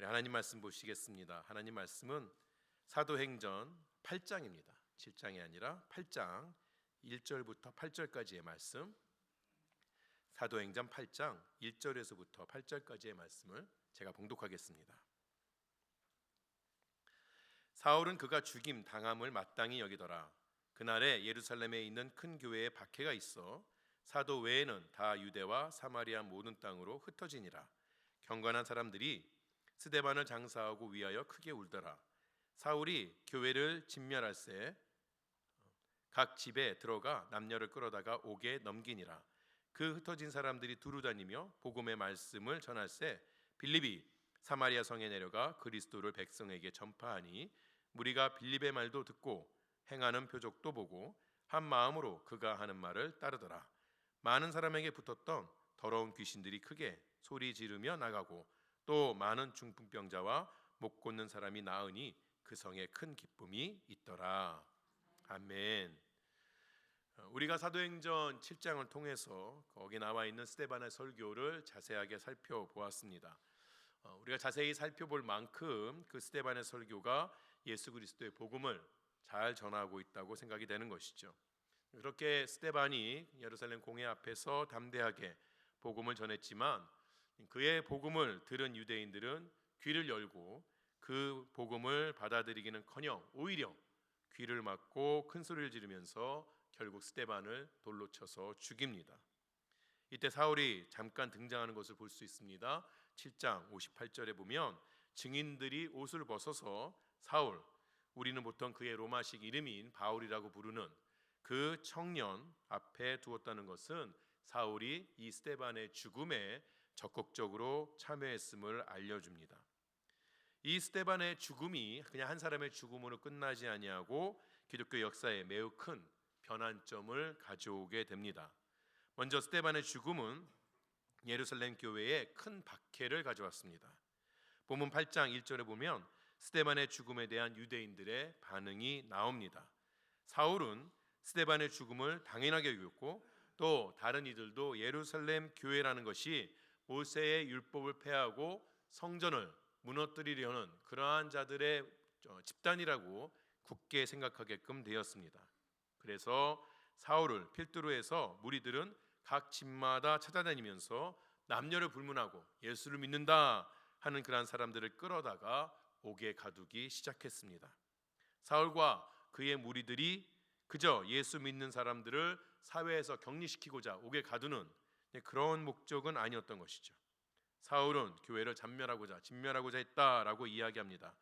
우리 하나님 말씀 보시겠습니다. 하나님 말씀은 사도행전 8장입니다. 7장이 아니라 8장 1절부터 8절까지의 말씀. 사도행전 8장 1절에서부터 8절까지의 말씀을 제가 봉독하겠습니다. 사울은 그가 죽임 당함을 마땅히 여기더라. 그날에 예루살렘에 있는 큰 교회에 박해가 있어 사도 외에는 다 유대와 사마리아 모든 땅으로 흩어지니라. 경건한 사람들이 스데반을 장사하고 위하여 크게 울더라. 사울이 교회를 진멸할새 각 집에 들어가 남녀를 끌어다가 옥에 넘기니라. 그 흩어진 사람들이 두루 다니며 복음의 말씀을 전할새 빌립이 사마리아 성에 내려가 그리스도를 백성에게 전파하니 무리가 빌립의 말도 듣고 행하는 표적도 보고 한 마음으로 그가 하는 말을 따르더라. 많은 사람에게 붙었던 더러운 귀신들이 크게 소리 지르며 나가고 또 많은 중풍병자와 못 걷는 사람이 나으니 그 성에 큰 기쁨이 있더라. 아멘. 우리가 사도행전 7장을 통해서 거기 나와 있는 스데반의 설교를 자세하게 살펴보았습니다. 우리가 자세히 살펴볼 만큼 그 스데반의 설교가 예수 그리스도의 복음을 잘 전하고 있다고 생각이 되는 것이죠. 그렇게 스데반이 예루살렘 공회 앞에서 담대하게 복음을 전했지만 그의 복음을 들은 유대인들은 귀를 열고 그 복음을 받아들이기는커녕 오히려 귀를 막고 큰 소리를 지르면서 결국 스데반을 돌로 쳐서 죽입니다. 이때 사울이 잠깐 등장하는 것을 볼 수 있습니다. 7장 58절에 보면 증인들이 옷을 벗어서 사울, 우리는 보통 그의 로마식 이름인 바울이라고 부르는 그 청년 앞에 두었다는 것은 사울이 이 스데반의 죽음에 적극적으로 참여했음을 알려줍니다. 이 스데반의 죽음이 그냥 한 사람의 죽음으로 끝나지 아니하고 기독교 역사에 매우 큰 변환점을 가져오게 됩니다. 먼저 스데반의 죽음은 예루살렘 교회에 큰 박해를 가져왔습니다. 본문 8장 1절에 보면 스데반의 죽음에 대한 유대인들의 반응이 나옵니다. 사울은 스데반의 죽음을 당연하게 여겼고 또 다른 이들도 예루살렘 교회라는 것이 모세의 율법을 폐하고 성전을 무너뜨리려는 그러한 자들의 집단이라고 굳게 생각하게끔 되었습니다. 그래서 사울을 필두로 해서 무리들은 각 집마다 찾아다니면서 남녀를 불문하고 예수를 믿는다 하는 그러한 사람들을 끌어다가 옥에 가두기 시작했습니다. 사울과 그의 무리들이 그저 예수 믿는 사람들을 사회에서 격리시키고자 옥에 가두는 그런 목적은 아니었던 것이죠. 사울은 교회를 진멸하고자 했다라고 이야기합니다.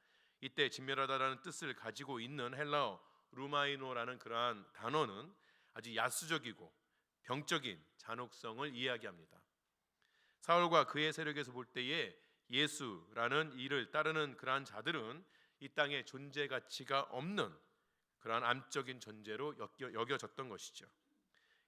이때 진멸하다라는 뜻을 가지고 있는 헬라어 루마이노라는 그러한 단어는 아주 야수적이고 병적인 잔혹성을 이야기합니다. 사울과 그의 세력에서 볼 때에 예수라는 이를 따르는 그러한 자들은 이 땅에 존재 가치가 없는 그러한 암적인 존재로 여겨졌던 것이죠.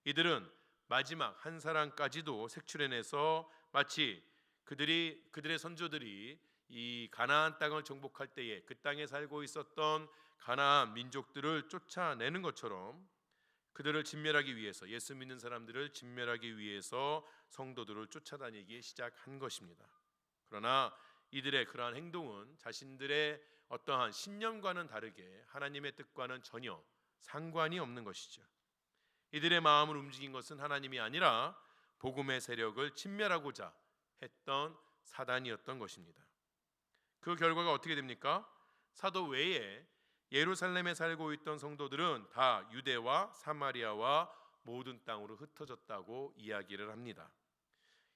이들은 마지막 한 사람까지도 색출해내서 마치 그들의 선조들이 이 가나안 땅을 정복할 때에 그 땅에 살고 있었던 가나안 민족들을 쫓아내는 것처럼 그들을 진멸하기 위해서, 예수 믿는 사람들을 진멸하기 위해서 성도들을 쫓아다니기 시작한 것입니다. 그러나 이들의 그러한 행동은 자신들의 어떠한 신념과는 다르게 하나님의 뜻과는 전혀 상관이 없는 것이죠. 이들의 마음을 움직인 것은 하나님이 아니라 복음의 세력을 진멸하고자 했던 사단이었던 것입니다. 그 결과가 어떻게 됩니까? 사도 외에 예루살렘에 살고 있던 성도들은 다 유대와 사마리아와 모든 땅으로 흩어졌다고 이야기를 합니다.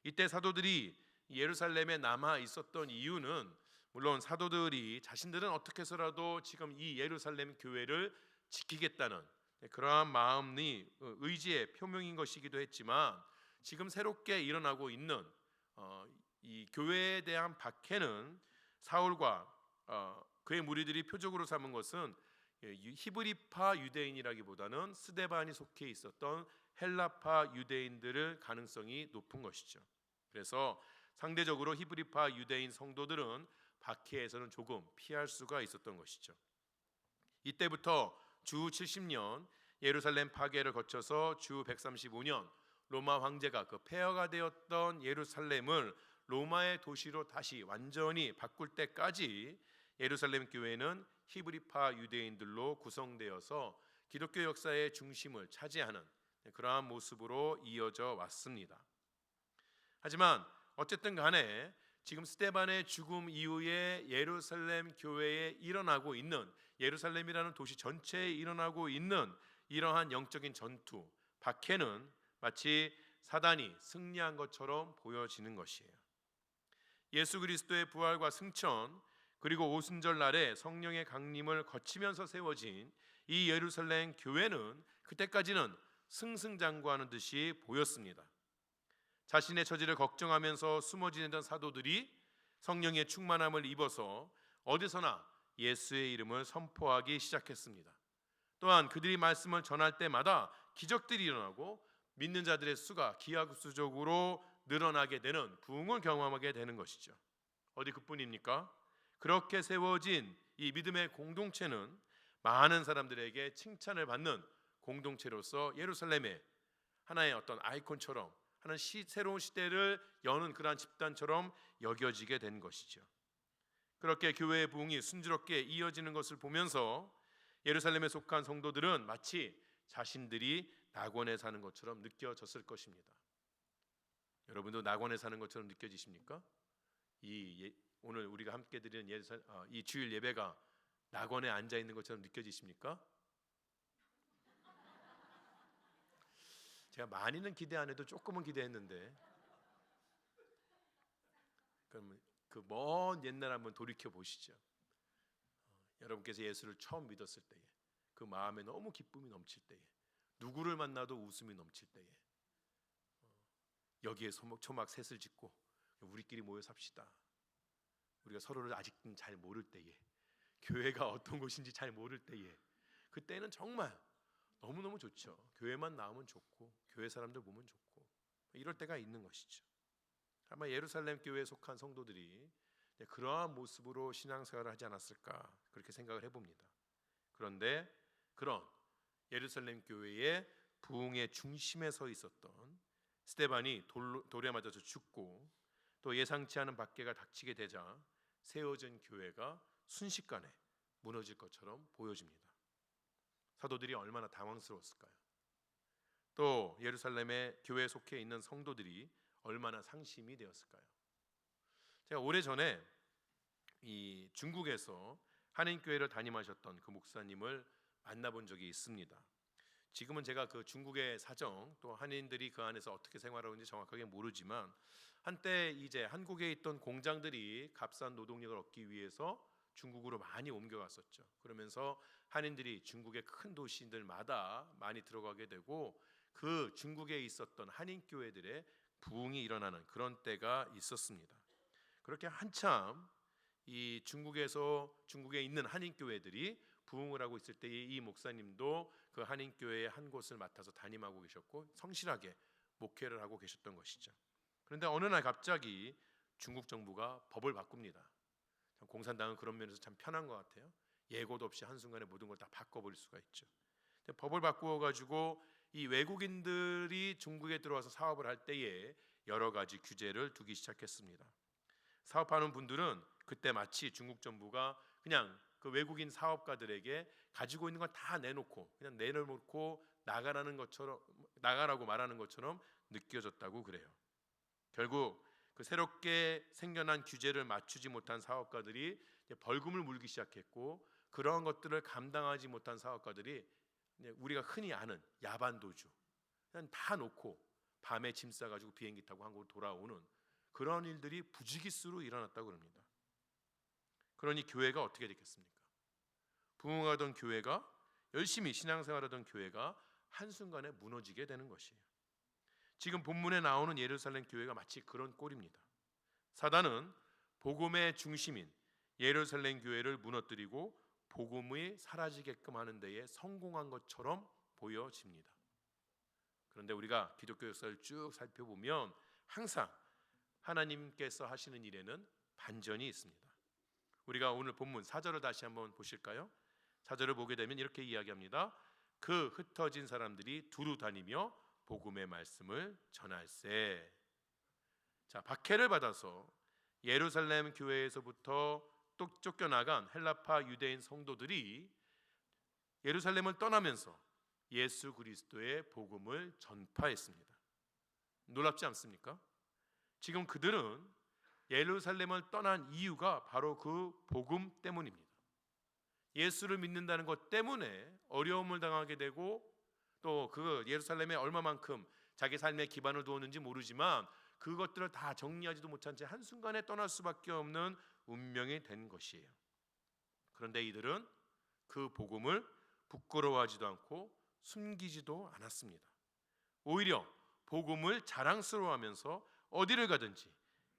이때 사도들이 예루살렘에 남아 있었던 이유는 물론 사도들이 자신들은 어떻게 해서라도 지금 이 예루살렘 교회를 지키겠다는 그러한 마음이 의지의 표명인 것이기도 했지만 지금 새롭게 일어나고 있는 이 교회에 대한 박해는 사울과 그의 무리들이 표적으로 삼은 것은 히브리파 유대인이라기보다는 스데반이 속해 있었던 헬라파 유대인들의 가능성이 높은 것이죠. 그래서 상대적으로 히브리파 유대인 성도들은 박해에서는 조금 피할 수가 있었던 것이죠. 이때부터 주 70년 예루살렘 파괴를 거쳐서 주 135년 로마 황제가 그 폐허가 되었던 예루살렘을 로마의 도시로 다시 완전히 바꿀 때까지 예루살렘 교회는 히브리파 유대인들로 구성되어서 기독교 역사의 중심을 차지하는 그러한 모습으로 이어져 왔습니다. 하지만 어쨌든 간에 지금 스데반의 죽음 이후에 예루살렘 교회에 일어나고 있는, 예루살렘이라는 도시 전체에 일어나고 있는 이러한 영적인 전투, 박해는 마치 사단이 승리한 것처럼 보여지는 것이에요. 예수 그리스도의 부활과 승천, 그리고 오순절 날에 성령의 강림을 거치면서 세워진 이 예루살렘 교회는 그때까지는 승승장구하는 듯이 보였습니다. 자신의 처지를 걱정하면서 숨어 지내던 사도들이 성령의 충만함을 입어서 어디서나 예수의 이름을 선포하기 시작했습니다. 또한 그들이 말씀을 전할 때마다 기적들이 일어나고 믿는 자들의 수가 기하급수적으로 늘어나게 되는 부흥을 경험하게 되는 것이죠. 어디 그뿐입니까? 그렇게 세워진 이 믿음의 공동체는 많은 사람들에게 칭찬을 받는 공동체로서 예루살렘의 하나의 어떤 아이콘처럼, 하나의 새로운 시대를 여는 그러한 집단처럼 여겨지게 된 것이죠. 그렇게 교회의 부흥이 순조롭게 이어지는 것을 보면서 예루살렘에 속한 성도들은 마치 자신들이 낙원에 사는 것처럼 느껴졌을 것입니다. 여러분도 낙원에 사는 것처럼 느껴지십니까? 오늘 우리가 함께 드리는 이 주일 예배가 낙원에 앉아 있는 것처럼 느껴지십니까? 제가 많이는 기대 안 해도 조금은 기대했는데, 그럼 그 먼 옛날 한번 돌이켜 보시죠. 여러분께서 예수를 처음 믿었을 때에, 그 마음에 너무 기쁨이 넘칠 때에, 누구를 만나도 웃음이 넘칠 때에, 여기에 초막 셋을 짓고 우리끼리 모여 삽시다. 우리가 서로를 아직은 잘 모를 때에, 교회가 어떤 곳인지 잘 모를 때에, 그때는 정말 너무너무 좋죠. 교회만 나오면 좋고 교회 사람들 보면 좋고 이럴 때가 있는 것이죠. 아마 예루살렘 교회에 속한 성도들이 그러한 모습으로 신앙생활을 하지 않았을까, 그렇게 생각을 해봅니다. 그런데 그런 예루살렘 교회의 부흥의 중심에 서 있었던 스데반이 돌에 맞아서 죽고 또 예상치 않은 박해가 닥치게 되자 세워진 교회가 순식간에 무너질 것처럼 보여집니다. 사도들이 얼마나 당황스러웠을까요? 또 예루살렘의 교회에 속해 있는 성도들이 얼마나 상심이 되었을까요? 제가 오래전에 이 중국에서 한인교회를 담임하셨던 그 목사님을 만나본 적이 있습니다. 지금은 제가 그 중국의 사정, 또 한인들이 그 안에서 어떻게 생활하고 있는지 정확하게 모르지만, 한때 이제 한국에 있던 공장들이 값싼 노동력을 얻기 위해서 중국으로 많이 옮겨갔었죠. 그러면서 한인들이 중국의 큰 도시들마다 많이 들어가게 되고 그 중국에 있었던 한인 교회들의 부흥이 일어나는 그런 때가 있었습니다. 그렇게 한참 이 중국에 있는 한인 교회들이 부흥을 하고 있을 때 이 목사님도 그 한인 교회의 한 곳을 맡아서 담임하고 계셨고 성실하게 목회를 하고 계셨던 것이죠. 그런데 어느 날 갑자기 중국 정부가 법을 바꿉니다. 참 공산당은 그런 면에서 참 편한 것 같아요. 예고도 없이 한순간에 모든 걸 다 바꿔버릴 수가 있죠. 근데 법을 바꾸어 가지고 이 외국인들이 중국에 들어와서 사업을 할 때에 여러 가지 규제를 두기 시작했습니다. 사업하는 분들은 그때 마치 중국 정부가 그냥 그 외국인 사업가들에게 가지고 있는 걸 다 내놓고 그냥 내려놓고 나가라고 말하는 것처럼 느껴졌다고 그래요. 결국 그 새롭게 생겨난 규제를 맞추지 못한 사업가들이 벌금을 물기 시작했고, 그러한 것들을 감당하지 못한 사업가들이 우리가 흔히 아는 야반도주, 그냥 다 놓고 밤에 짐 싸가지고 비행기 타고 한국으로 돌아오는 그런 일들이 부지기수로 일어났다고 합니다. 그러니 교회가 어떻게 됐겠습니까? 부흥하던 교회가, 열심히 신앙생활하던 교회가 한순간에 무너지게 되는 것이에요. 지금 본문에 나오는 예루살렘 교회가 마치 그런 꼴입니다. 사단은 복음의 중심인 예루살렘 교회를 무너뜨리고 복음이 사라지게끔 하는 데에 성공한 것처럼 보여집니다. 그런데 우리가 기독교 역사를 쭉 살펴보면 항상 하나님께서 하시는 일에는 반전이 있습니다. 우리가 오늘 본문 4절을 다시 한번 보실까요? 4절을 보게 되면 이렇게 이야기합니다. 그 흩어진 사람들이 두루 다니며 복음의 말씀을 전할세. 자, 박해를 받아서 예루살렘 교회에서부터 또 쫓겨나간 헬라파 유대인 성도들이 예루살렘을 떠나면서 예수 그리스도의 복음을 전파했습니다. 놀랍지 않습니까? 지금 그들은 예루살렘을 떠난 이유가 바로 그 복음 때문입니다. 예수를 믿는다는 것 때문에 어려움을 당하게 되고 또 그 예루살렘에 얼마만큼 자기 삶의 기반을 두었는지 모르지만 그것들을 다 정리하지도 못한 채 한순간에 떠날 수밖에 없는 운명이 된 것이에요. 그런데 이들은 그 복음을 부끄러워하지도 않고 숨기지도 않았습니다. 오히려 복음을 자랑스러워하면서 어디를 가든지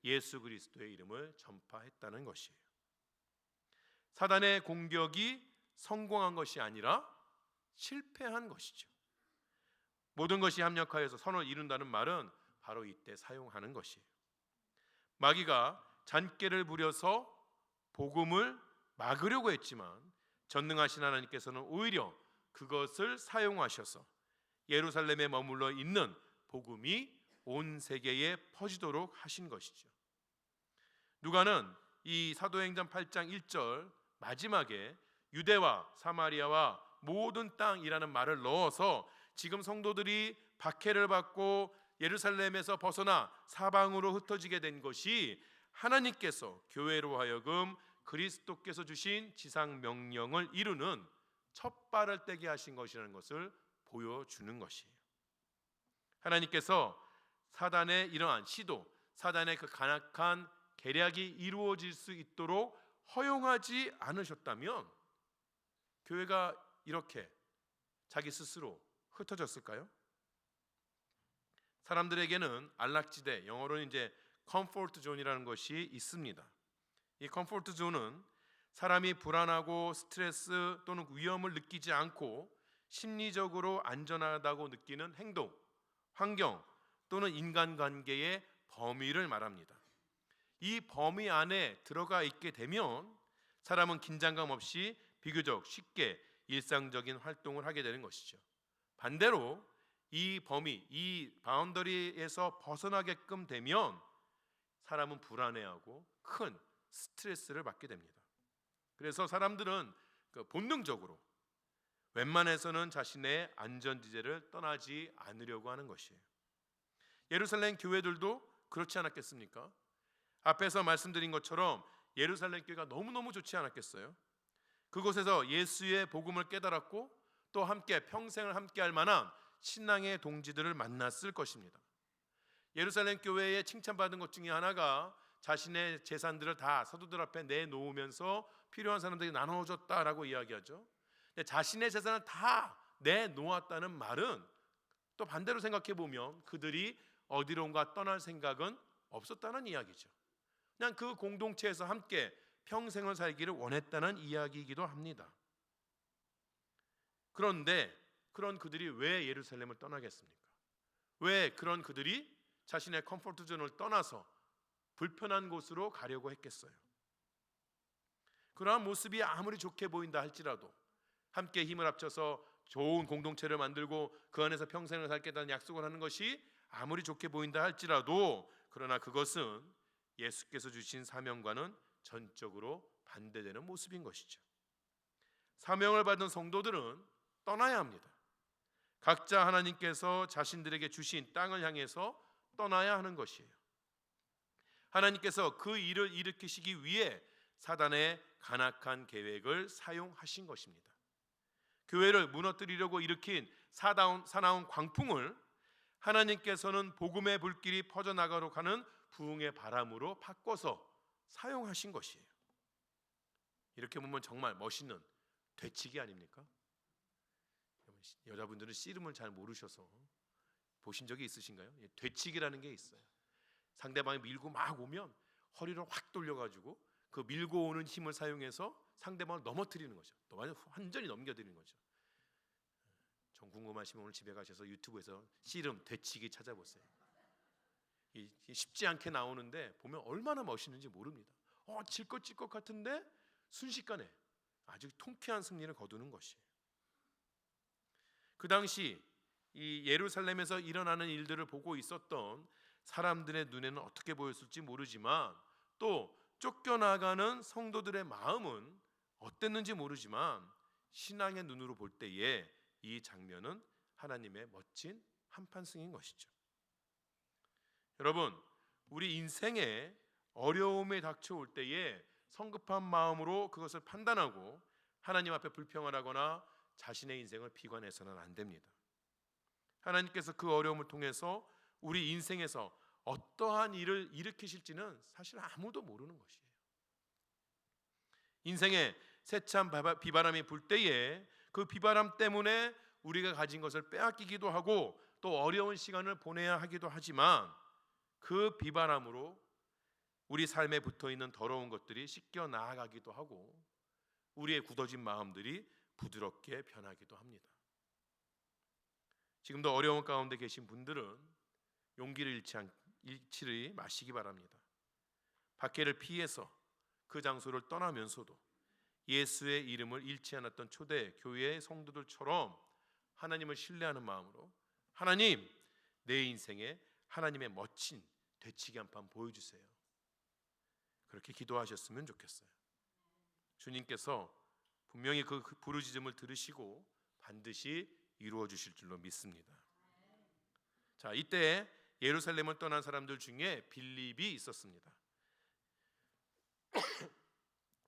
예수 그리스도의 이름을 전파했다는 것이에요. 사단의 공격이 성공한 것이 아니라 실패한 것이죠. 모든 것이 합력하여서 선을 이룬다는 말은 바로 이때 사용하는 것이에요. 마귀가 잔꾀를 부려서 복음을 막으려고 했지만 전능하신 하나님께서는 오히려 그것을 사용하셔서 예루살렘에 머물러 있는 복음이 온 세계에 퍼지도록 하신 것이죠. 누가는 이 사도행전 8장 1절 마지막에 유대와 사마리아와 모든 땅이라는 말을 넣어서 지금 성도들이 박해를 받고 예루살렘에서 벗어나 사방으로 흩어지게 된 것이 하나님께서 교회로 하여금 그리스도께서 주신 지상 명령을 이루는 첫 발을 떼게 하신 것이라는 것을 보여주는 것이에요. 하나님께서 사단의 이러한 시도, 사단의 그 간악한 계략이 이루어질 수 있도록 허용하지 않으셨다면 교회가 이렇게 자기 스스로 흩어졌을까요? 사람들에게는 안락지대, 영어로는 이제 컴포트 존이라는 것이 있습니다. 이 컴포트 존은 사람이 불안하고 스트레스 또는 위험을 느끼지 않고 심리적으로 안전하다고 느끼는 행동, 환경 또는 인간관계의 범위를 말합니다. 이 범위 안에 들어가 있게 되면 사람은 긴장감 없이 비교적 쉽게 일상적인 활동을 하게 되는 것이죠. 반대로 이 범위, 이 바운더리에서 벗어나게끔 되면 사람은 불안해하고 큰 스트레스를 받게 됩니다. 그래서 사람들은 본능적으로 웬만해서는 자신의 안전지대를 떠나지 않으려고 하는 것이에요. 예루살렘 교회들도 그렇지 않았겠습니까? 앞에서 말씀드린 것처럼 예루살렘 교회가 너무너무 좋지 않았겠어요? 그곳에서 예수의 복음을 깨달았고 또 함께 평생을 함께할 만한 신앙의 동지들을 만났을 것입니다. 예루살렘 교회에 칭찬받은 것 중에 하나가 자신의 재산들을 다 사도들 앞에 내놓으면서 필요한 사람들에게 나눠줬다라고 이야기하죠. 근데 자신의 재산을 다 내놓았다는 말은 또 반대로 생각해 보면 그들이 어디론가 떠날 생각은 없었다는 이야기죠. 그냥 그 공동체에서 함께 평생을 살기를 원했다는 이야기이기도 합니다. 그런데 그런 그들이 왜 예루살렘을 떠나겠습니까? 왜 그런 그들이 자신의 컴포트 존을 떠나서 불편한 곳으로 가려고 했겠어요? 그러한 모습이 아무리 좋게 보인다 할지라도 함께 힘을 합쳐서 좋은 공동체를 만들고 그 안에서 평생을 살겠다는 약속을 하는 것이 아무리 좋게 보인다 할지라도 그러나 그것은 예수께서 주신 사명과는 전적으로 반대되는 모습인 것이죠. 사명을 받은 성도들은 떠나야 합니다. 각자 하나님께서 자신들에게 주신 땅을 향해서 떠나야 하는 것이에요. 하나님께서 그 일을 일으키시기 위해 사단의 간악한 계획을 사용하신 것입니다. 교회를 무너뜨리려고 일으킨 사나운 광풍을 하나님께서는 복음의 불길이 퍼져나가도록 하는 부흥의 바람으로 바꿔서 사용하신 것이에요. 이렇게 보면 정말 멋있는 되치기 아닙니까? 여자분들은 씨름을 잘 모르셔서 보신 적이 있으신가요? 되치기라는 게 있어요. 상대방이 밀고 막 오면 허리를 확 돌려가지고 그 밀고 오는 힘을 사용해서 상대방을 넘어뜨리는 거죠. 또 완전히 넘겨드리는 거죠. 좀 궁금하시면 오늘 집에 가셔서 유튜브에서 씨름 되치기 찾아보세요. 쉽지 않게 나오는데 보면 얼마나 멋있는지 모릅니다. 질 것 같은데 순식간에 아주 통쾌한 승리를 거두는 것이에요. 그 당시 이 예루살렘에서 일어나는 일들을 보고 있었던 사람들의 눈에는 어떻게 보였을지 모르지만 또 쫓겨나가는 성도들의 마음은 어땠는지 모르지만 신앙의 눈으로 볼 때에 이 장면은 하나님의 멋진 한판승인 것이죠. 여러분, 우리 인생에 어려움이 닥쳐올 때에 성급한 마음으로 그것을 판단하고 하나님 앞에 불평을 하거나 자신의 인생을 비관해서는 안 됩니다. 하나님께서 그 어려움을 통해서 우리 인생에서 어떠한 일을 일으키실지는 사실 아무도 모르는 것이에요. 인생에 세찬 비바람이 불 때에 그 비바람 때문에 우리가 가진 것을 빼앗기기도 하고 또 어려운 시간을 보내야 하기도 하지만 그 비바람으로 우리 삶에 붙어있는 더러운 것들이 씻겨 나아가기도 하고 우리의 굳어진 마음들이 부드럽게 변하기도 합니다. 지금도 어려운 가운데 계신 분들은 용기를 잃지 마시기 바랍니다. 박해를 피해서 그 장소를 떠나면서도 예수의 이름을 잃지 않았던 초대 교회의 성도들처럼 하나님을 신뢰하는 마음으로 하나님, 내 인생에 하나님의 멋진 되치기 한판 보여주세요. 그렇게 기도하셨으면 좋겠어요. 주님께서 분명히 그 부르짖음을 들으시고 반드시 이루어 주실 줄로 믿습니다. 자, 이때 예루살렘을 떠난 사람들 중에 빌립이 있었습니다.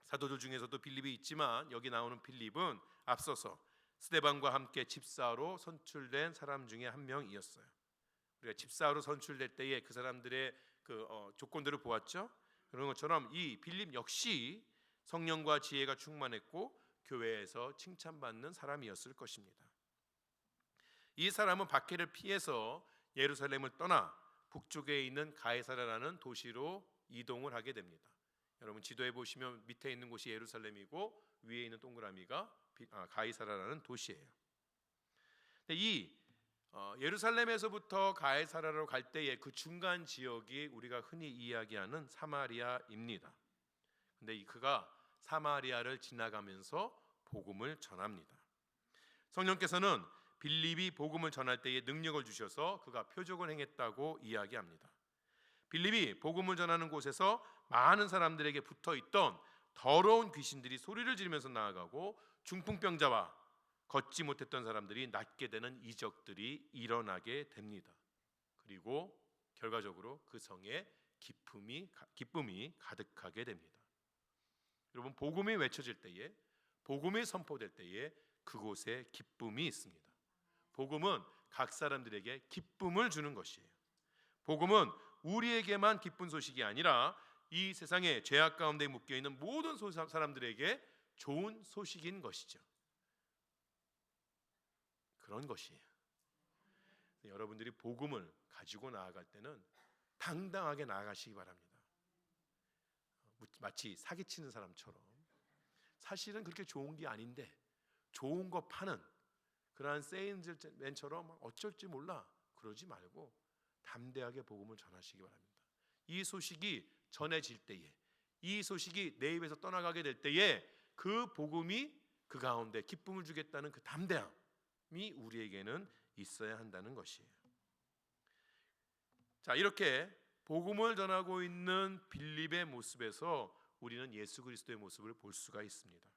사도들 중에서도 빌립이 있지만 여기 나오는 빌립은 앞서서 스데반과 함께 집사로 선출된 사람 중에 한 명이었어요. 우리가 집사로 선출될 때에 그 사람들의 조건들을 보았죠. 그런 것처럼 이 빌립 역시 성령과 지혜가 충만했고 교회에서 칭찬받는 사람이었을 것입니다. 이 사람은 박해를 피해서 예루살렘을 떠나 북쪽에 있는 가이사라라는 도시로 이동을 하게 됩니다. 여러분 지도에 보시면 밑에 있는 곳이 예루살렘이고 위에 있는 동그라미가 가이사라라는 도시예요. 이 예루살렘에서부터 가이사라로 갈 때의 그 중간 지역이 우리가 흔히 이야기하는 사마리아입니다. 근데 그가 사마리아를 지나가면서 복음을 전합니다. 성령께서는 빌립이 복음을 전할 때에 능력을 주셔서 그가 표적을 행했다고 이야기합니다. 빌립이 복음을 전하는 곳에서 많은 사람들에게 붙어있던 더러운 귀신들이 소리를 지르면서 나아가고 중풍병자와 걷지 못했던 사람들이 낫게 되는 이적들이 일어나게 됩니다. 그리고 결과적으로 그 성에 기쁨이 가득하게 됩니다. 여러분 복음이 외쳐질 때에 복음이 선포될 때에 그곳에 기쁨이 있습니다. 복음은 각 사람들에게 기쁨을 주는 것이에요. 복음은 우리에게만 기쁜 소식이 아니라 이 세상에 죄악 가운데 묶여있는 모든 사람들에게 좋은 소식인 것이죠. 그런 것이에요. 여러분들이 복음을 가지고 나아갈 때는 당당하게 나아가시기 바랍니다. 마치 사기치는 사람처럼 사실은 그렇게 좋은 게 아닌데 좋은 거 파는 그러한 세일즈맨처럼 어쩔 줄 몰라 그러지 말고 담대하게 복음을 전하시기 바랍니다. 이 소식이 전해질 때에 이 소식이 내 입에서 떠나가게 될 때에 그 복음이 그 가운데 기쁨을 주겠다는 그 담대함이 우리에게는 있어야 한다는 것이에요. 자, 이렇게 복음을 전하고 있는 빌립의 모습에서 우리는 예수 그리스도의 모습을 볼 수가 있습니다.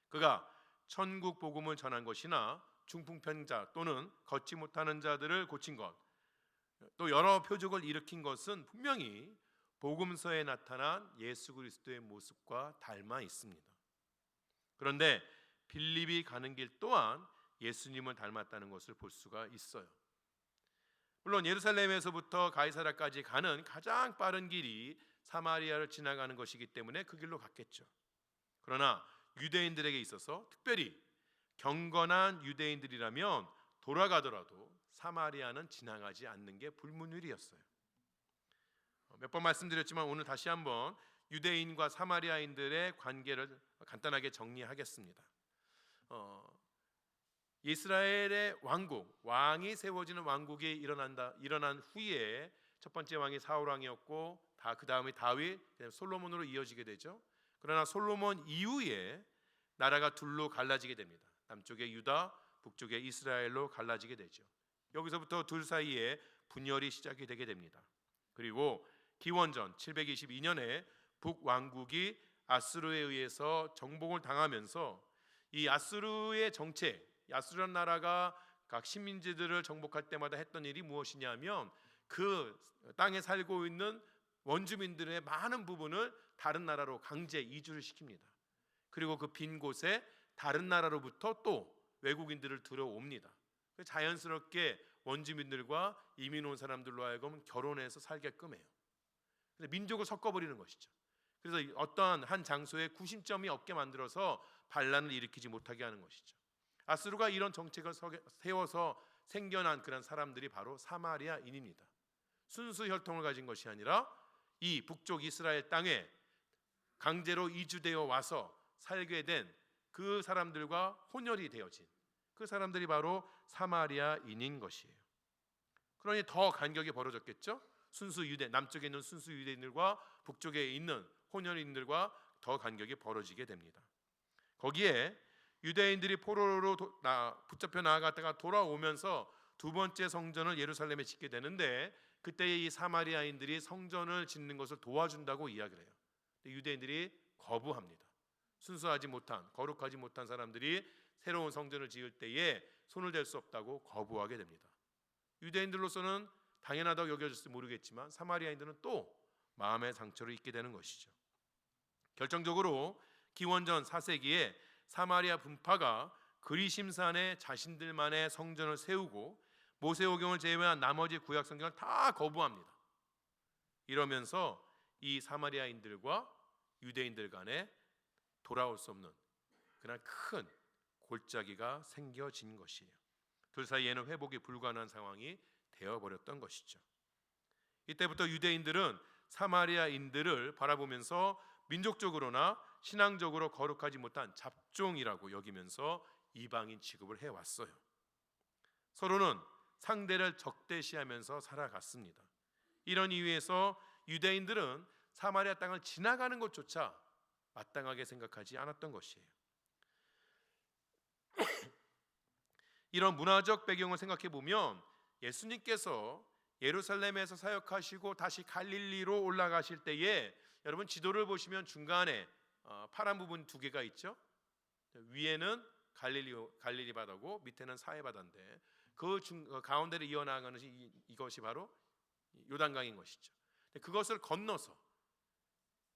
그가 천국 복음을 전한 것이나 중풍병자 또는 걷지 못하는 자들을 고친 것, 또 여러 표적을 일으킨 것은 분명히 복음서에 나타난 예수 그리스도의 모습과 닮아 있습니다. 그런데 빌립이 가는 길 또한 예수님을 닮았다는 것을 볼 수가 있어요. 물론 예루살렘에서부터 가이사라까지 가는 가장 빠른 길이 사마리아를 지나가는 것이기 때문에 그 길로 갔겠죠. 그러나 유대인들에게 있어서 특별히 경건한 유대인들이라면 돌아가더라도 사마리아는 지나가지 않는 게 불문율이었어요. 몇 번 말씀드렸지만 오늘 다시 한번 유대인과 사마리아인들의 관계를 간단하게 정리하겠습니다. 이스라엘의 왕이 세워지는 왕국이 일어난 후에 첫 번째 왕이 사울 왕이었고 그 다음에 다윗, 솔로몬으로 이어지게 되죠. 그러나 솔로몬 이후에 나라가 둘로 갈라지게 됩니다. 남쪽의 유다, 북쪽의 이스라엘로 갈라지게 되죠. 여기서부터 둘 사이에 분열이 시작이 되게 됩니다. 그리고 기원전 722년에 북왕국이 아수르에 의해서 정복을 당하면서 이 아수르의 정책, 아수르라는 나라가 각 식민지들을 정복할 때마다 했던 일이 무엇이냐면 그 땅에 살고 있는 원주민들의 많은 부분을 다른 나라로 강제 이주를 시킵니다. 그리고 그 빈 곳에 다른 나라로부터 또 외국인들을 들어옵니다. 자연스럽게 원주민들과 이민 온 사람들로 하여금 결혼해서 살게끔 해요. 민족을 섞어버리는 것이죠. 그래서 어떠한 한 장소에 구심점이 없게 만들어서 반란을 일으키지 못하게 하는 것이죠. 아수르가 이런 정책을 세워서 생겨난 그런 사람들이 바로 사마리아인입니다. 순수 혈통을 가진 것이 아니라 이 북쪽 이스라엘 땅에 강제로 이주되어 와서 살게 된 그 사람들과 혼혈이 되어진 그 사람들이 바로 사마리아인인 것이에요. 그러니 더 간격이 벌어졌겠죠. 순수 유대, 남쪽에 있는 순수 유대인들과 북쪽에 있는 혼혈인들과 더 간격이 벌어지게 됩니다. 거기에 유대인들이 포로로 붙잡혀 나아갔다가 돌아오면서 두 번째 성전을 예루살렘에 짓게 되는데 그때 이 사마리아인들이 성전을 짓는 것을 도와준다고 이야기를 해요. 유대인들이 거부합니다. 순수하지 못한, 거룩하지 못한 사람들이 새로운 성전을 지을 때에 손을 댈 수 없다고 거부하게 됩니다. 유대인들로서는 당연하다고 여겨질지 모르겠지만 사마리아인들은 또 마음의 상처를 입게 되는 것이죠. 결정적으로 기원전 4세기에 사마리아 분파가 그리심산에 자신들만의 성전을 세우고 모세오경을 제외한 나머지 구약 성경을 다 거부합니다. 이러면서 이 사마리아인들과 유대인들 간에 돌아올 수 없는 그런 큰 골짜기가 생겨진 것이에요. 둘 사이에는 회복이 불가능한 상황이 되어버렸던 것이죠. 이때부터 유대인들은 사마리아인들을 바라보면서 민족적으로나 신앙적으로 거룩하지 못한 잡종이라고 여기면서 이방인 취급을 해왔어요. 서로는 상대를 적대시하면서 살아갔습니다. 이런 이유에서 유대인들은 사마리아 땅을 지나가는 것조차 마땅하게 생각하지 않았던 것이에요. 이런 문화적 배경을 생각해 보면 예수님께서 예루살렘에서 사역하시고 다시 갈릴리로 올라가실 때에 여러분 지도를 보시면 중간에 파란 부분 두 개가 있죠. 위에는 갈릴리 바다고 밑에는 사해 바다인데 그 가운데를 이어나가는 이것이 바로 요단강인 것이죠. 그것을 건너서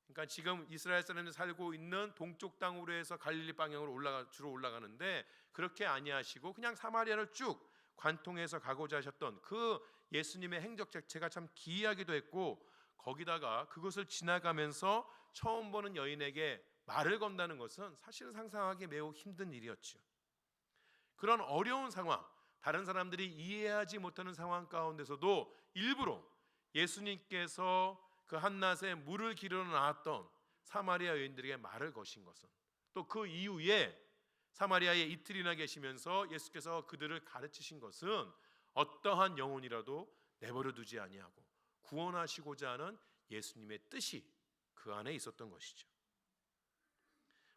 그러니까 지금 이스라엘 사람들이 살고 있는 동쪽 땅으로 해서 갈릴리 방향으로 주로 올라가는데 그렇게 아니하시고 그냥 사마리아를 쭉 관통해서 가고자 하셨던 그 예수님의 행적 자체가 참 기이하기도 했고 거기다가 그것을 지나가면서 처음 보는 여인에게 말을 건다는 것은 사실은 상상하기 매우 힘든 일이었죠. 그런 어려운 상황, 다른 사람들이 이해하지 못하는 상황 가운데서도 일부러 예수님께서 그 한낮에 물을 기르러 나왔던 사마리아 여인들에게 말을 거신 것은 또 그 이후에 사마리아에 이틀이나 계시면서 예수께서 그들을 가르치신 것은 어떠한 영혼이라도 내버려 두지 아니하고 구원하시고자 하는 예수님의 뜻이 그 안에 있었던 것이죠.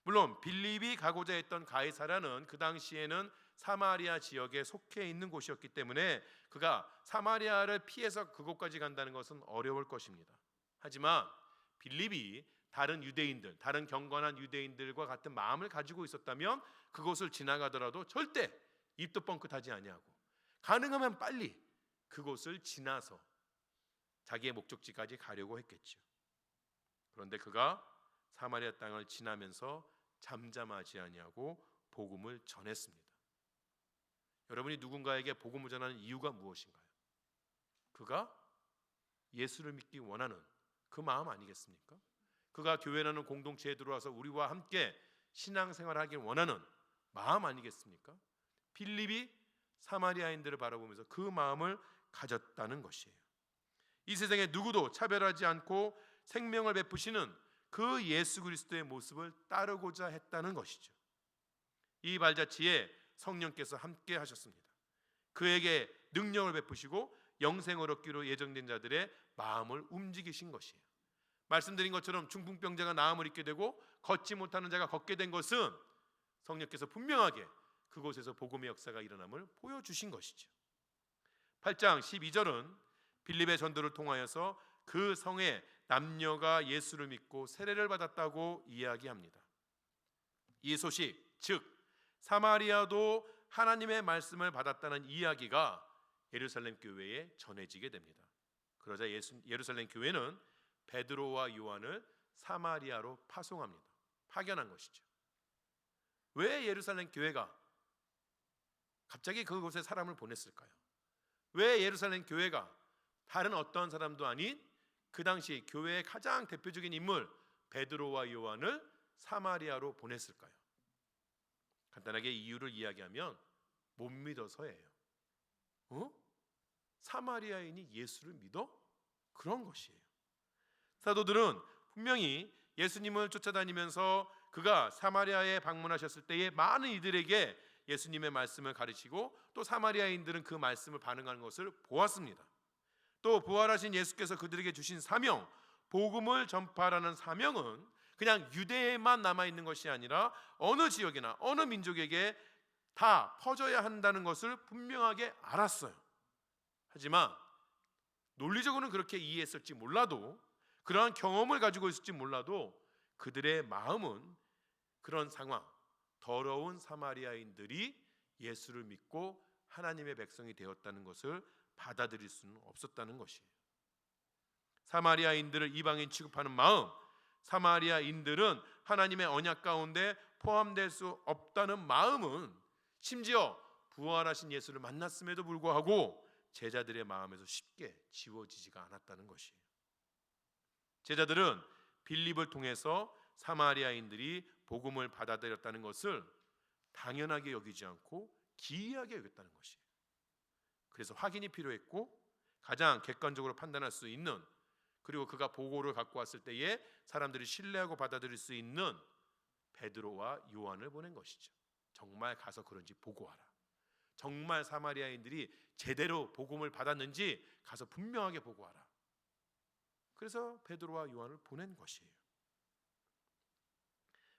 물론 빌립이 가고자 했던 가이사라는 그 당시에는 사마리아 지역에 속해 있는 곳이었기 때문에 그가 사마리아를 피해서 그곳까지 간다는 것은 어려울 것입니다. 하지만 빌립이 다른 유대인들, 다른 경건한 유대인들과 같은 마음을 가지고 있었다면 그곳을 지나가더라도 절대 입도 뻥끗하지 아니하고 가능하면 빨리 그곳을 지나서 자기의 목적지까지 가려고 했겠죠. 그런데 그가 사마리아 땅을 지나면서 잠잠하지 아니하고 복음을 전했습니다. 여러분이 누군가에게 복음을 전하는 이유가 무엇인가요? 그가 예수를 믿기 원하는 그 마음 아니겠습니까? 그가 교회라는 공동체에 들어와서 우리와 함께 신앙생활을 하길 원하는 마음 아니겠습니까? 빌립이 사마리아인들을 바라보면서 그 마음을 가졌다는 것이에요. 이 세상에 누구도 차별하지 않고 생명을 베푸시는 그 예수 그리스도의 모습을 따르고자 했다는 것이죠. 이 발자취에 성령께서 함께 하셨습니다. 그에게 능력을 베푸시고 영생을 얻기로 예정된 자들의 마음을 움직이신 것이에요. 말씀드린 것처럼 중풍병자가 나음을 입게 되고 걷지 못하는 자가 걷게 된 것은 성령께서 분명하게 그곳에서 복음의 역사가 일어남을 보여주신 것이죠. 8장 12절은 빌립의 전도를 통하여서 그 성에 남녀가 예수를 믿고 세례를 받았다고 이야기합니다. 이 소식, 즉 사마리아도 하나님의 말씀을 받았다는 이야기가 예루살렘 교회에 전해지게 됩니다. 그러자 예루살렘 교회는 베드로와 요한을 사마리아로 파견한 것이죠. 왜 예루살렘 교회가 갑자기 그곳에 사람을 보냈을까요? 왜 예루살렘 교회가 다른 어떤 사람도 아닌 그 당시 교회의 가장 대표적인 인물 베드로와 요한을 사마리아로 보냈을까요? 간단하게 이유를 이야기하면 못 믿어서예요. 사마리아인이 예수를 믿어? 그런 것이에요. 사도들은 분명히 예수님을 쫓아다니면서 그가 사마리아에 방문하셨을 때에 많은 이들에게 예수님의 말씀을 가르치고 또 사마리아인들은 그 말씀을 반응하는 것을 보았습니다. 또 부활하신 예수께서 그들에게 주신 사명, 복음을 전파하라는 사명은 그냥 유대에만 남아있는 것이 아니라 어느 지역이나 어느 민족에게 다 퍼져야 한다는 것을 분명하게 알았어요. 하지만 논리적으로는 그렇게 이해했을지 몰라도, 그러한 경험을 가지고 있을지 몰라도 그들의 마음은 그런 상황, 더러운 사마리아인들이 예수를 믿고 하나님의 백성이 되었다는 것을 받아들일 수는 없었다는 것이에요. 사마리아인들을 이방인 취급하는 마음, 사마리아인들은 하나님의 언약 가운데 포함될 수 없다는 마음은 심지어 부활하신 예수를 만났음에도 불구하고 제자들의 마음에서 쉽게 지워지지가 않았다는 것이에요. 제자들은 빌립을 통해서 사마리아인들이 복음을 받아들였다는 것을 당연하게 여기지 않고 기이하게 여겼다는 것이에요. 그래서 확인이 필요했고 가장 객관적으로 판단할 수 있는, 그리고 그가 보고를 갖고 왔을 때에 사람들이 신뢰하고 받아들일 수 있는 베드로와 요한을 보낸 것이죠. 정말 가서 그런지 보고하라. 정말 사마리아인들이 제대로 복음을 받았는지 가서 분명하게 보고하라. 그래서 베드로와 요한을 보낸 것이에요.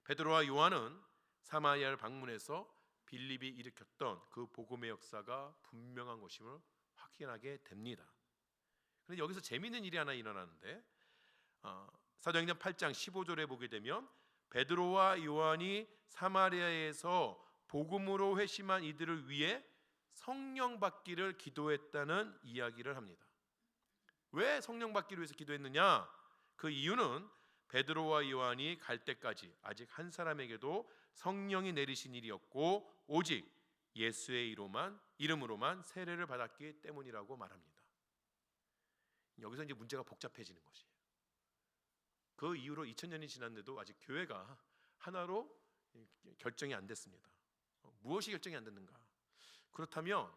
베드로와 요한은 사마리아를 방문해서 빌립이 일으켰던 그 복음의 역사가 분명한 것임을 확인하게 됩니다. 그런데 여기서 재미있는 일이 하나 일어나는데 사도행전 8장 15절에 보게 되면 베드로와 요한이 사마리아에서 복음으로 회심한 이들을 위해 성령 받기를 기도했다는 이야기를 합니다. 왜 성령 받기를 위해서 기도했느냐? 그 이유는 베드로와 요한이 갈 때까지 아직 한 사람에게도 성령이 내리신 일이었고 오직 예수의 이름으로만 세례를 받았기 때문이라고 말합니다. 여기서 이제 문제가 복잡해지는 것이에요. 그 이후로 2000년이 지났는데도 아직 교회가 하나로 결정이 안 됐습니다. 무엇이 결정이 안 됐는가? 그렇다면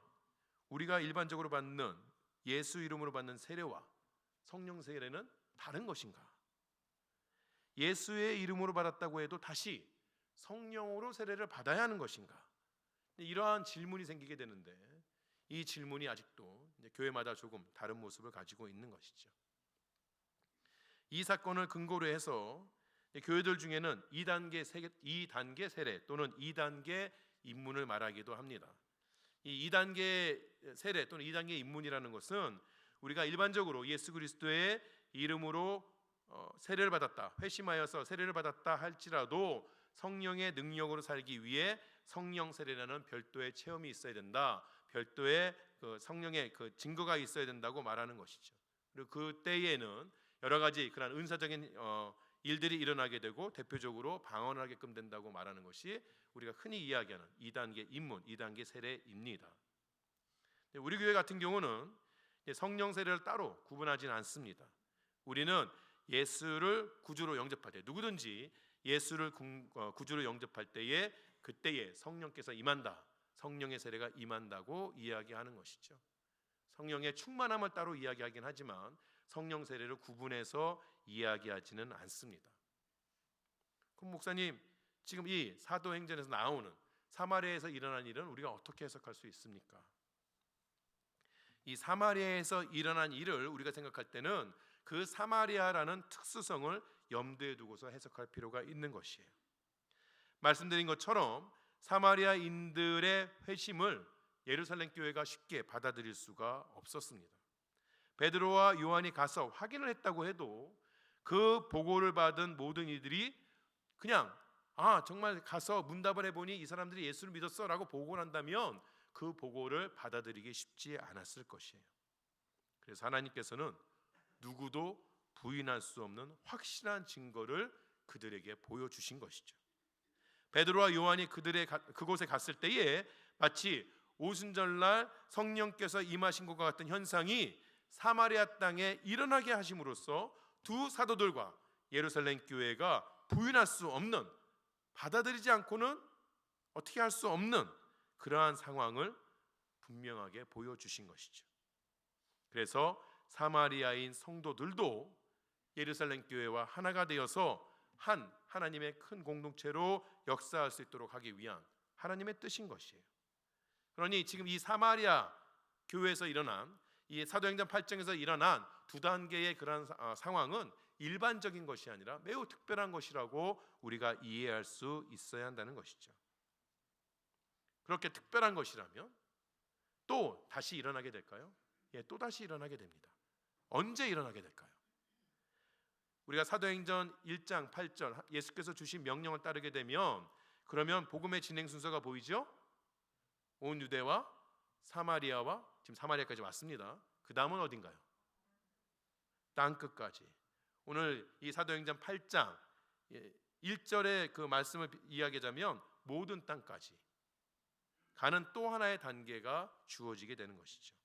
우리가 일반적으로 받는 예수 이름으로 받는 세례와 성령 세례는 다른 것인가? 예수의 이름으로 받았다고 해도 다시 성령으로 세례를 받아야 하는 것인가? 이러한 질문이 생기게 되는데 이 질문이 아직도 교회마다 조금 다른 모습을 가지고 있는 것이죠. 이 사건을 근거로 해서 교회들 중에는 2단계 세례 또는 2단계 입문을 말하기도 합니다. 이 2단계 세례 또는 2단계 입문이라는 것은 우리가 일반적으로 예수 그리스도의 이름으로 세례를 받았다, 회심하여서 세례를 받았다 할지라도 성령의 능력으로 살기 위해 성령 세례라는 별도의 체험이 있어야 된다, 별도의 그 성령의 그 증거가 있어야 된다고 말하는 것이죠. 그리고 그때에는 여러 가지 그런 은사적인 일들이 일어나게 되고 대표적으로 방언을 하게끔 된다고 말하는 것이 우리가 흔히 이야기하는 2단계 입문, 2단계 세례입니다. 우리 교회 같은 경우는 성령 세례를 따로 구분하지는 않습니다. 우리는 예수를 구주로 영접할 때, 누구든지 예수를 구주로 영접할 때에 그때에 성령께서 임한다, 성령의 세례가 임한다고 이야기하는 것이죠. 성령의 충만함을 따로 이야기하긴 하지만 성령 세례를 구분해서 이야기하지는 않습니다. 그럼 목사님, 지금 이 사도행전에서 나오는 사마리아에서 일어난 일은 우리가 어떻게 해석할 수 있습니까? 이 사마리아에서 일어난 일을 우리가 생각할 때는 그 사마리아라는 특수성을 염두에 두고서 해석할 필요가 있는 것이에요. 말씀드린 것처럼 사마리아인들의 회심을 예루살렘 교회가 쉽게 받아들일 수가 없었습니다. 베드로와 요한이 가서 확인을 했다고 해도 그 보고를 받은 모든 이들이 그냥 정말 가서 문답을 해보니 이 사람들이 예수를 믿었어라고 보고를 한다면 그 보고를 받아들이기 쉽지 않았을 것이에요. 그래서 하나님께서는 누구도 부인할 수 없는 확실한 증거를 그들에게 보여주신 것이죠. 베드로와 요한이 그곳에 갔을 때에 마치 오순절날 성령께서 임하신 것과 같은 현상이 사마리아 땅에 일어나게 하심으로써 두 사도들과 예루살렘 교회가 부인할 수 없는, 받아들이지 않고는 어떻게 할 수 없는 그러한 상황을 분명하게 보여주신 것이죠. 그래서 사마리아인 성도들도 예루살렘 교회와 하나가 되어서 하나님의 큰 공동체로 역사할 수 있도록 하기 위한 하나님의 뜻인 것이에요. 그러니 지금 이 사마리아 교회에서 일어난 이 사도행전 8장에서 일어난 두 단계의 그런 상황은 일반적인 것이 아니라 매우 특별한 것이라고 우리가 이해할 수 있어야 한다는 것이죠. 그렇게 특별한 것이라면 또 다시 일어나게 될까요? 또 다시 일어나게 됩니다. 언제 일어나게 될까요? 우리가 사도행전 1장 8절 예수께서 주신 명령을 따르게 되면 그러면 복음의 진행 순서가 보이죠? 온 유대와 사마리아와 지금 사마리아까지 왔습니다. 그 다음은 어딘가요? 땅끝까지. 오늘 이 사도행전 8장 1절의 그 말씀을 이야기하자면 모든 땅까지 가는 또 하나의 단계가 주어지게 되는 것이죠.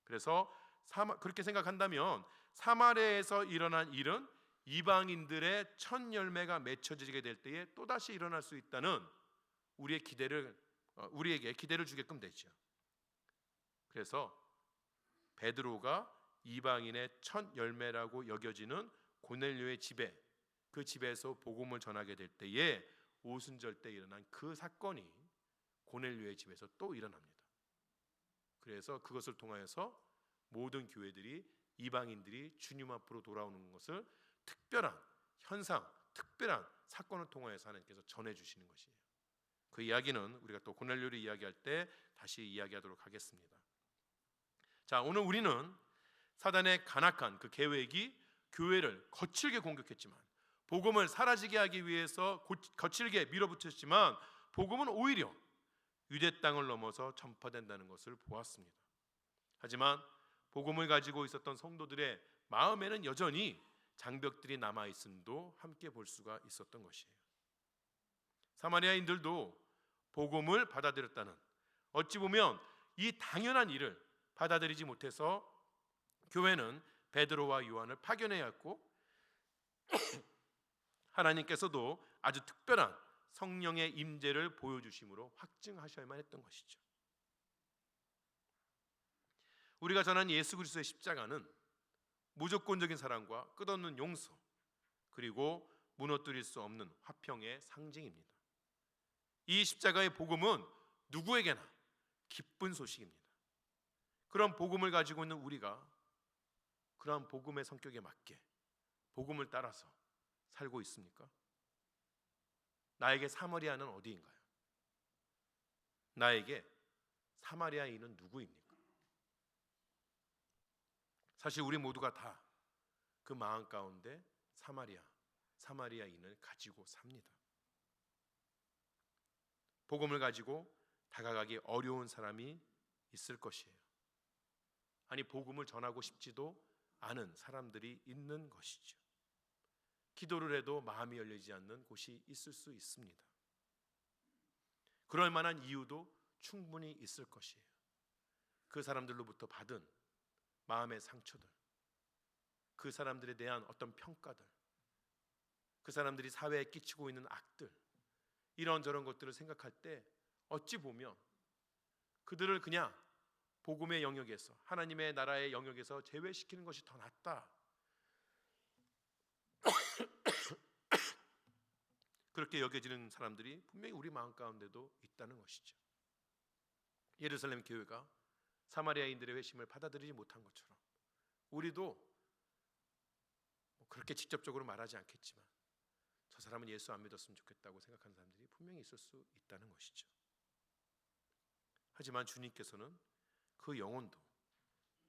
그래서 그렇게 생각한다면 사마리아에서 일어난 일은 이방인들의 첫 열매가 맺혀지게 될 때에 또다시 일어날 수 있다는 우리에게 기대를 주게끔 되죠. 그래서 베드로가 이방인의 첫 열매라고 여겨지는 고넬료의 집에, 그 집에서 복음을 전하게 될 때에 오순절 때 일어난 그 사건이 고넬료의 집에서 또 일어납니다. 그래서 그것을 통하여서 모든 교회들이, 이방인들이 주님 앞으로 돌아오는 것을 특별한 현상, 특별한 사건을 통하여서 하나님께서 전해주시는 것이에요. 그 이야기는 우리가 또 고넬료를 이야기할 때 다시 이야기하도록 하겠습니다. 자, 오늘 우리는 사단의 간악한 그 계획이 교회를 거칠게 공격했지만, 복음을 사라지게 하기 위해서 거칠게 밀어붙였지만, 복음은 오히려 유대 땅을 넘어서 전파된다는 것을 보았습니다. 하지만 복음을 가지고 있었던 성도들의 마음에는 여전히 장벽들이 남아 있음도 함께 볼 수가 있었던 것이에요. 사마리아인들도 복음을 받아들였다는, 어찌 보면 이 당연한 일을 받아들이지 못해서 교회는 베드로와 요한을 파견해야 했고 하나님께서도 아주 특별한 성령의 임재를 보여주심으로 확증하셔야만 했던 것이죠. 우리가 전한 예수 그리스도의 십자가는 무조건적인 사랑과 끝없는 용서, 그리고 무너뜨릴 수 없는 화평의 상징입니다. 이 십자가의 복음은 누구에게나 기쁜 소식입니다. 그런 복음을 가지고 있는 우리가 그런 복음의 성격에 맞게 복음을 따라서 살고 있습니까? 나에게 사마리아는 어디인가요? 나에게 사마리아인은 누구입니까? 사실 우리 모두가 다 그 마음 가운데 사마리아인을 가지고 삽니다. 복음을 가지고 다가가기 어려운 사람이 있을 것이에요. 아니, 복음을 전하고 싶지도 않은 사람들이 있는 것이죠. 기도를 해도 마음이 열리지 않는 곳이 있을 수 있습니다. 그럴 만한 이유도 충분히 있을 것이에요. 그 사람들로부터 받은 마음의 상처들, 그 사람들에 대한 어떤 평가들, 그 사람들이 사회에 끼치고 있는 악들, 이런저런 것들을 생각할 때 어찌 보면 그들을 그냥 복음의 영역에서, 하나님의 나라의 영역에서 제외시키는 것이 더 낫다, 그렇게 여겨지는 사람들이 분명히 우리 마음 가운데도 있다는 것이죠. 예루살렘 교회가 사마리아인들의 회심을 받아들이지 못한 것처럼 우리도 그렇게 직접적으로 말하지 않겠지만 저 사람은 예수 안 믿었으면 좋겠다고 생각하는 사람들이 분명히 있을 수 있다는 것이죠. 하지만 주님께서는 그 영혼도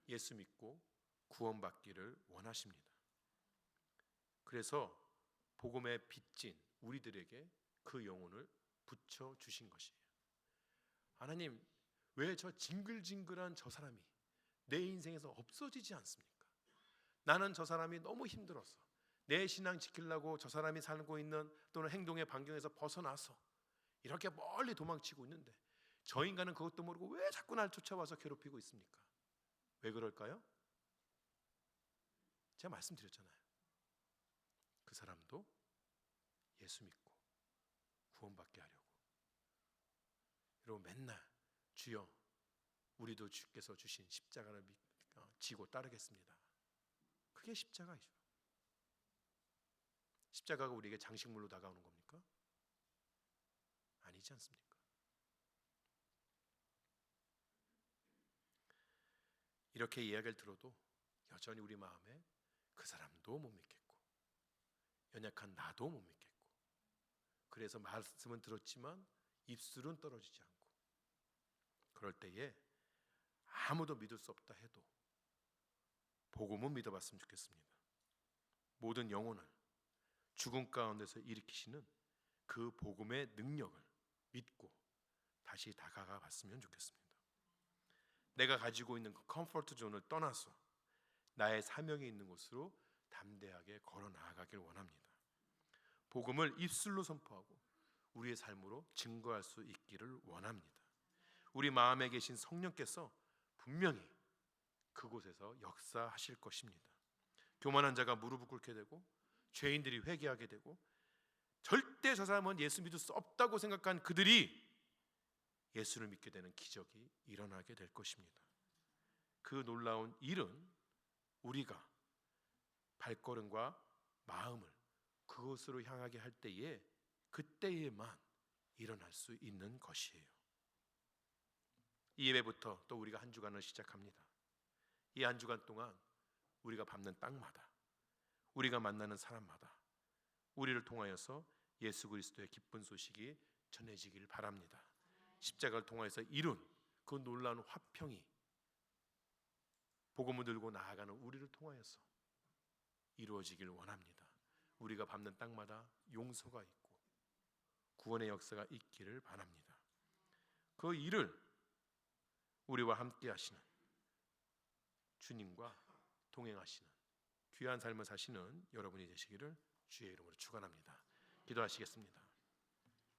예수 믿고 구원받기를 원하십니다. 그래서 복음에 빚진 우리들에게 그 영혼을 붙여 주신 것이에요. 하나님, 왜 저 징글징글한 저 사람이 내 인생에서 없어지지 않습니까? 나는 저 사람이 너무 힘들어서 내 신앙 지키려고 저 사람이 살고 있는 또는 행동의 반경에서 벗어나서 이렇게 멀리 도망치고 있는데 저 인간은 그것도 모르고 왜 자꾸 날 쫓아와서 괴롭히고 있습니까? 왜 그럴까요? 제가 말씀드렸잖아요. 그 사람도 예수 믿고 구원받게 하려고. 여러분, 맨날 주여 우리도 주께서 주신 십자가를 지고 따르겠습니다. 그게 십자가이죠. 십자가가 우리에게 장식물로 다가오는 겁니까? 아니지 않습니까? 이렇게 이야기를 들어도 여전히 우리 마음에 그 사람도 못 믿겠고 연약한 나도 못 믿겠고, 그래서 말씀은 들었지만 입술은 떨어지지 않고, 그럴 때에 아무도 믿을 수 없다 해도 복음은 믿어봤으면 좋겠습니다. 모든 영혼을 죽음 가운데서 일으키시는 그 복음의 능력을 믿고 다시 다가가 봤으면 좋겠습니다. 내가 가지고 있는 그 컴포트 존을 떠나서 나의 사명이 있는 곳으로 담대하게 걸어 나아가길 원합니다. 복음을 입술로 선포하고 우리의 삶으로 증거할 수 있기를 원합니다. 우리 마음에 계신 성령께서 분명히 그곳에서 역사하실 것입니다. 교만한 자가 무릎을 꿇게 되고 죄인들이 회개하게 되고 절대 저 사람은 예수 믿을 수 없다고 생각한 그들이 예수를 믿게 되는 기적이 일어나게 될 것입니다. 그 놀라운 일은 우리가 발걸음과 마음을 그곳으로 향하게 할 때에 그때에만 일어날 수 있는 것이에요. 이 예배부터 또 우리가 한 주간을 시작합니다. 이 한 주간 동안 우리가 밟는 땅마다, 우리가 만나는 사람마다 우리를 통하여서 예수 그리스도의 기쁜 소식이 전해지길 바랍니다. 십자가를 통하여서 이룬 그 놀라운 화평이 복음을 들고 나아가는 우리를 통하여서 이루어지길 원합니다. 우리가 밟는 땅마다 용서가 있고 구원의 역사가 있기를 바랍니다. 그 일을 우리와 함께 하시는 주님과 동행하시는 귀한 삶을 사시는 여러분이 되시기를 주의 이름으로 축원합니다. 기도하시겠습니다.